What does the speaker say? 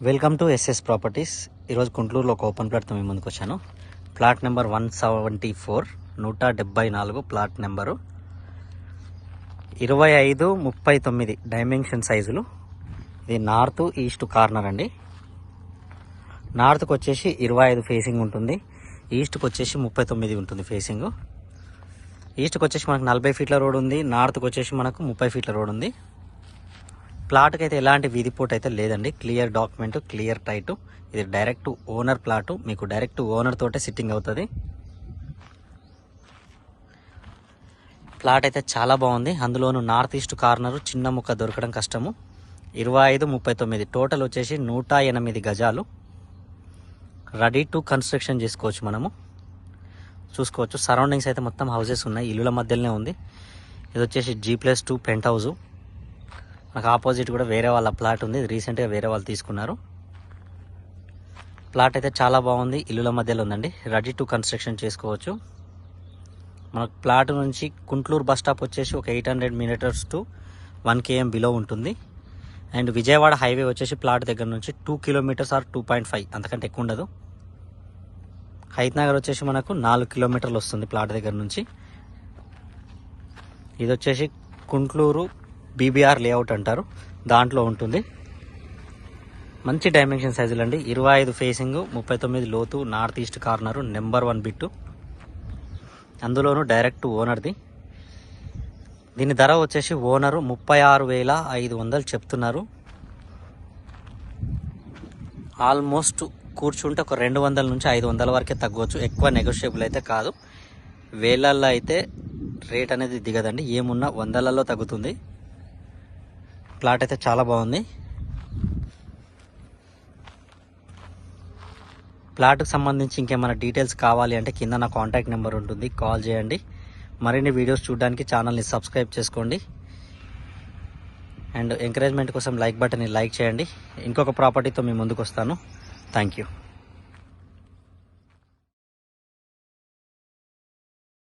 Welcome to SS properties. ఈరోజు గుంటూరులో ఒక ఓపెన్ ప్లాట్తో మీ ముందుకు వచ్చాను. Plot number 174, 174 plot number, 25-39 dimension సైజులు. ఇది నార్త్ ఈస్ట్ కార్నర్ అండి. నార్త్కి వచ్చేసి 25 ఫేసింగ్ ఉంటుంది, ఈస్ట్కి వచ్చేసి 39 ఉంటుంది ఫేసింగ్. ఈస్ట్కి వచ్చేసి మనకు 40 ఫీట్ల రోడ్ ఉంది, నార్త్కి వచ్చేసి మనకు 30 ఫీట్ల రోడ్ ఉంది. ప్లాట్కి అయితే ఎలాంటి వీధిపోటు అయితే లేదండి. Clear document, clear tight. ఇది డైరెక్ట్ ఓనర్ ప్లాటు, మీకు డైరెక్ట్ ఓనర్ తోటే సిట్టింగ్ అవుతుంది. ప్లాట్ అయితే చాలా బాగుంది. అందులోనూ నార్త్ ఈస్ట్ కార్నరు, చిన్న ముక్క దొరకడం కష్టము. 25-39 టోటల్ వచ్చేసి 108 గజాలు. రెడీ టు కన్స్ట్రక్షన్ చేసుకోవచ్చు. మనము చూసుకోవచ్చు. సరౌండింగ్స్ అయితే మొత్తం హౌసెస్ ఉన్నాయి, ఇల్లుల మధ్యలోనే ఉంది. ఇది వచ్చేసి G+2 పెంట్ హౌస్. నాకు ఆపోజిట్ కూడా వేరే వాళ్ళ ప్లాట్ ఉంది, రీసెంట్గా వేరే వాళ్ళు తీసుకున్నారు. ప్లాట్ అయితే చాలా బాగుంది, ఇల్లుల మధ్యలో ఉందండి. రెడీ టు కన్స్ట్రక్షన్ చేసుకోవచ్చు. మనకు ప్లాట్ నుంచి గుంటూరు బస్ స్టాప్ వచ్చేసి ఒక 800 మీటర్స్ టు 1 km బిలో ఉంటుంది. అండ్ విజయవాడ హైవే వచ్చేసి ప్లాట్ దగ్గర నుంచి 2 కిలోమీటర్స్ ఆర్ 2.5, అంతకంటే ఎక్కువ ఉండదు. హైత్ నగర్ వచ్చేసి మనకు 4 కిలోమీటర్లు వస్తుంది ప్లాట్ దగ్గర నుంచి. ఇది వచ్చేసి గుంటూరు BBR లేఅవుట్ అంటారు, దాంట్లో ఉంటుంది. మంచి డైమెన్షన్ సైజులు అండి. 25 ఫేసింగ్, 39 లోతు, north east corner, number 1 bit. అందులోనూ డైరెక్ట్ ఓనర్ది. దీని ధర వచ్చేసి ఓనరు 36,500 చెప్తున్నారు. ఆల్మోస్ట్ కూర్చుంటే ఒక 200 నుంచి 500 వరకే తగ్గవచ్చు, ఎక్కువ నెగోషియబుల్ అయితే కాదు. వేలల్లో అయితే రేట్ అనేది దిగదండి, ఏమున్నా 100లలో తగ్గుతుంది. ప్లాట్ అయితే చాలా బాగుంది. ప్లాట్కి సంబంధించి ఇంకేమైనా డీటెయిల్స్ కావాలి అంటే కింద నా కాంటాక్ట్ నెంబర్ ఉంటుంది, కాల్ చేయండి. మరిన్ని వీడియోస్ చూడడానికి ఛానల్ని సబ్స్క్రైబ్ చేసుకోండి. అండ్ ఎంకరేజ్మెంట్ కోసం లైక్ బటన్ని లైక్ చేయండి. ఇంకొక ప్రాపర్టీతో మీ ముందుకు వస్తాను. Thank you.